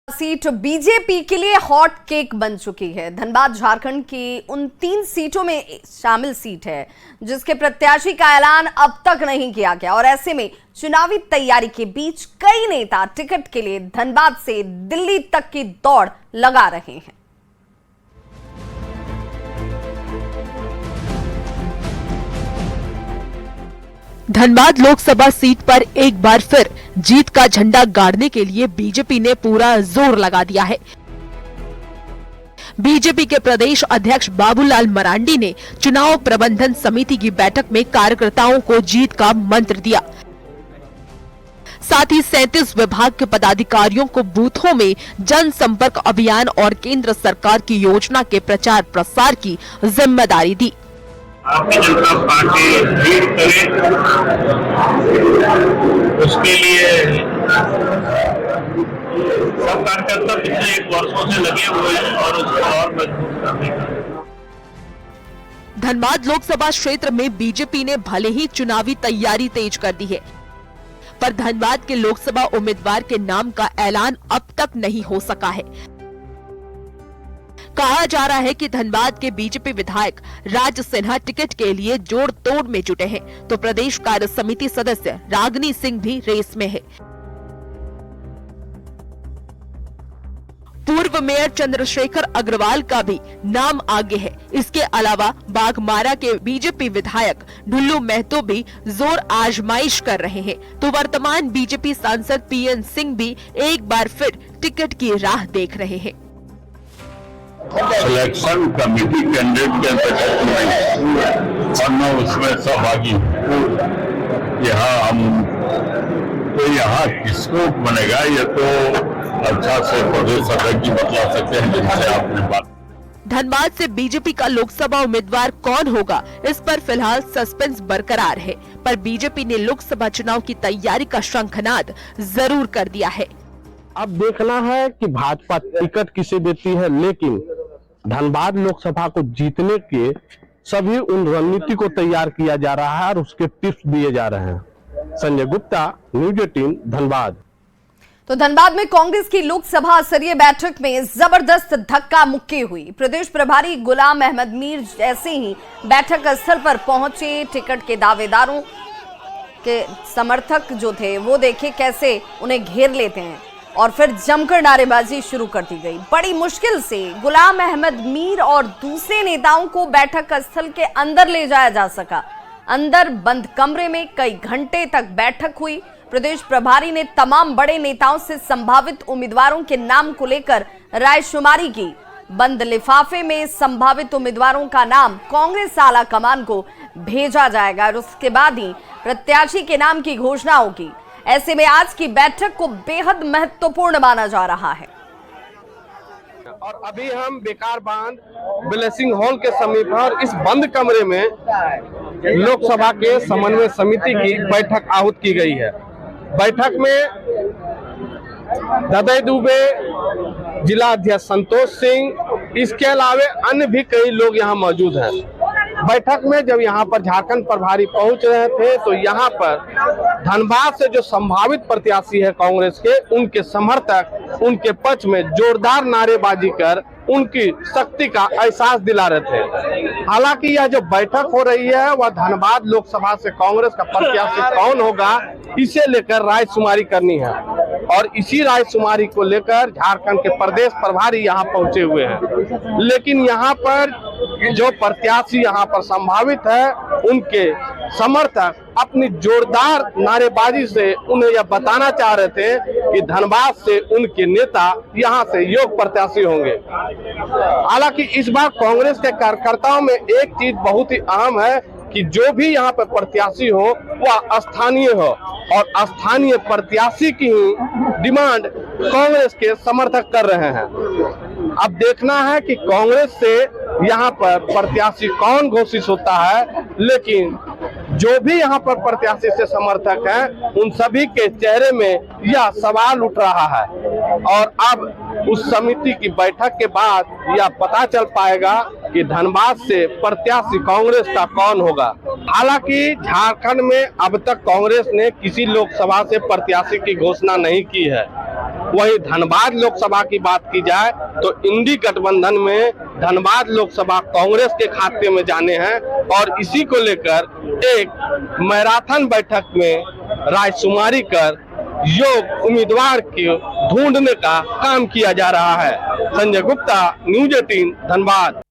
Seat BJP के लिए hot cake बन चुकी है। धनबाद झारखंड की उन 3 सीटों में शामिल सीट है जिसके प्रत्याशी का ऐलान अब तक नहीं किया गया और ऐसे में चुनावी तैयारी के बीच कई नेता टिकट के लिए धनबाद से दिल्ली तक की दौड़ लगा रहे हैं। धनबाद लोकसभा सीट पर एक बार फिर जीत का झंडा गाड़ने के लिए बीजेपी ने पूरा जोर लगा दिया है। बीजेपी के प्रदेश अध्यक्ष बाबूलाल मरांडी ने चुनाव प्रबंधन समिति की बैठक में कार्यकर्ताओं को जीत का मंत्र दिया। साथ ही 37 विभाग के पदाधिकारियों को बूथों में जनसंपर्क अभियान और केंद्र सरकार की योजना के प्रचार प्रसार की जिम्मेदारी दी। भारतीय जनता पार्टी जीत करे उसके लिए सब कार्यकर्ता पिछले 1 वर्षों से लगे हुए हैं और उसको और मजबूत करने का। धनबाद लोकसभा क्षेत्र में बीजेपी ने भले ही चुनावी तैयारी तेज कर दी है, पर धनबाद के लोकसभा उम्मीदवार के नाम का ऐलान अब तक नहीं हो सका है। कहा जा रहा है कि धनबाद के बीजेपी विधायक राज सिन्हा टिकट के लिए जोड़ तोड़ में जुटे हैं, तो प्रदेश कार्य समिति सदस्य रागिनी सिंह भी रेस में है। पूर्व मेयर चंद्रशेखर अग्रवाल का भी नाम आगे है। इसके अलावा बाघमारा के बीजेपी विधायक ढुल्लू महतो भी जोर आजमाइश कर रहे हैं, तो वर्तमान बीजेपी सांसद पीएन सिंह भी एक बार फिर टिकट की राह देख रहे हैं। सिलेक्शन कमेटी कैंडिडेट के बैठक में और मैं उसमें सहभागी यहाँ किसको बनेगा ये तो अच्छा से प्रदेश अध्यक्ष जी बतला सकते हैं जिनसे आपने बात। धनबाद से बीजेपी का लोकसभा उम्मीदवार कौन होगा, इस पर फिलहाल सस्पेंस बरकरार है, पर बीजेपी ने लोकसभा चुनाव की तैयारी का शंखनाद जरूर कर दिया है। अब देखना है कि भाजपा टिकट किसे देती है, लेकिन धनबाद लोकसभा को जीतने के सभी उन रणनीति को तैयार किया जा रहा है और उसके टिप्स दिए जा रहे हैं। संजय गुप्ता, न्यूज़ 18, धनबाद। तो धनबाद में कांग्रेस की लोकसभा स्तरीय बैठक में जबरदस्त धक्का मुक्की हुई। प्रदेश प्रभारी गुलाम अहमद मीर जैसे ही बैठक स्थल पर पहुंचे, टिकट के दावेदारों के समर्थक जो थे वो देखे कैसे उन्हें घेर लेते हैं और फिर जमकर नारेबाजी शुरू कर दी गई। बड़ी मुश्किल से गुलाम अहमद मीर और दूसरे नेताओं को बैठक स्थल के अंदर ले जाया जा सका। अंदर बंद कमरे में कई घंटे तक बैठक हुई। प्रदेश प्रभारी ने तमाम बड़े नेताओं से संभावित उम्मीदवारों के नाम को लेकर रायशुमारी की। बंद लिफाफे में संभावित उम्मीदवारों का नाम कांग्रेस आला कमान को भेजा जाएगा और उसके बाद ही प्रत्याशी के नाम की घोषणा होगी। ऐसे में आज की बैठक को बेहद महत्वपूर्ण माना जा रहा है। और अभी हम बेकार बांध ब्लेसिंग हॉल के समीप और इस बंद कमरे में लोकसभा के समन्वय समिति की बैठक आहूत की गई है। बैठक में ददई दुबे, जिला अध्यक्ष संतोष सिंह, इसके अलावा अन्य भी कई लोग यहाँ मौजूद हैं। बैठक में जब यहाँ पर झारखंड प्रभारी पहुंच रहे थे तो यहाँ पर धनबाद से जो संभावित प्रत्याशी है कांग्रेस के, उनके समर्थक उनके पक्ष में जोरदार नारेबाजी कर उनकी शक्ति का एहसास दिला रहे थे। हालांकि यह जो बैठक हो रही है वह धनबाद लोकसभा से कांग्रेस का प्रत्याशी कौन होगा इसे लेकर रायशुमारी करनी है और इसी रायशुमारी को लेकर झारखंड के प्रदेश प्रभारी यहाँ पहुंचे हुए हैं। लेकिन यहाँ पर जो प्रत्याशी यहाँ पर संभावित है उनके समर्थक अपनी जोरदार नारेबाजी से उन्हें यह बताना चाह रहे थे कि धनबाद से उनके नेता यहाँ से योग्य प्रत्याशी होंगे। हालांकि इस बार कांग्रेस के कार्यकर्ताओं में एक चीज बहुत ही अहम है कि जो भी यहाँ पर प्रत्याशी हो वह स्थानीय हो और स्थानीय प्रत्याशी की ही डिमांड कांग्रेस के समर्थक कर रहे हैं। अब देखना है कि कांग्रेस से यहाँ पर प्रत्याशी कौन घोषित होता है, लेकिन जो भी यहाँ पर प्रत्याशी से समर्थक हैं उन सभी के चेहरे में यह सवाल उठ रहा है और अब उस समिति की बैठक के बाद यह पता चल पाएगा कि धनबाद से प्रत्याशी कांग्रेस का कौन होगा। हालांकि झारखंड में अब तक कांग्रेस ने किसी लोकसभा से प्रत्याशी की घोषणा नहीं की है। वहीं धनबाद लोकसभा की बात की जाए तो इंडी गठबंधन में धनबाद लोकसभा कांग्रेस के खाते में जाने हैं और इसी को लेकर एक मैराथन बैठक में रायशुमारी कर योग्य उम्मीदवार को ढूंढने का काम किया जा रहा है। संजय गुप्ता, न्यूज़ 18 धनबाद।